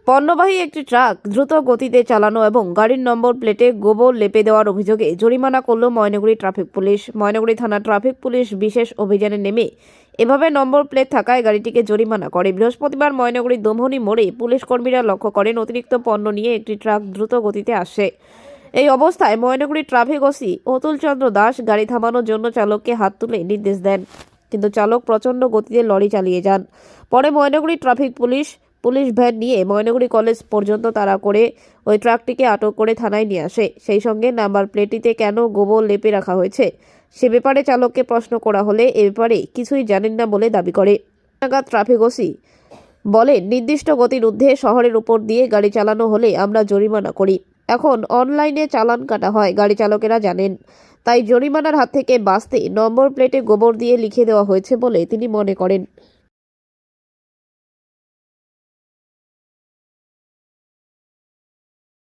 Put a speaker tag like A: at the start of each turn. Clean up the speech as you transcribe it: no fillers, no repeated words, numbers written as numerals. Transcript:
A: পণ্যবাহী একটি ট্রাক দ্রুত গতিতে চালানো এবং গাড়ির নম্বর প্লেটে গোবর লেপে দেওয়ার অভিযোগে জরিমানা করল ময়নাগুড়ি ট্রাফিক পুলিশ। ময়নাগুড়ি থানা ট্রাফিক পুলিশ বিশেষ অভিযানে নেমে এভাবে নম্বর প্লেট থাকায় গাড়িটিকে জরিমানা করে। বৃহস্পতিবার ময়নাগুড়ি দোমহনি মোড়ে পুলিশ কর্মীরা লক্ষ্য করেন অতিরিক্ত পণ্য নিয়ে একটি ট্রাক দ্রুত গতিতে আসে। এই অবস্থায় ময়নাগুড়ি ট্রাফিক ওসি অতুল চন্দ্র দাস গাড়ি থামানোর জন্য চালককে হাত তুলে নির্দেশ দেন, কিন্তু চালক প্রচণ্ড গতিতে লরি চালিয়ে যান। পরে ময়নাগুড়ি ট্রাফিক পুলিশ ভ্যান নিয়ে ময়নাগুড়ি কলেজ পর্যন্ত তাড়া করে ওই ট্রাকটিকে আটক করে থানায় নিয়ে আসে। সেই সঙ্গে নাম্বার প্লেটটিতে কেন গোবর লেপে রাখা হয়েছে সে ব্যাপারে চালককে প্রশ্ন করা হলে এ ব্যাপারে কিছুই জানেন না বলে দাবি করে। ট্রাফিক ওসি বলেন, নির্দিষ্ট গতির ঊর্ধ্বে শহরের উপর দিয়ে গাড়ি চালানো হলে আমরা জরিমানা করি। এখন অনলাইনে চালান কাটা হয়, গাড়ি চালকেরা জানেন, তাই জরিমানার হাত থেকে বাঁচতে নম্বর প্লেটে গোবর দিয়ে লিখে দেওয়া হয়েছে বলে তিনি মনে করেন।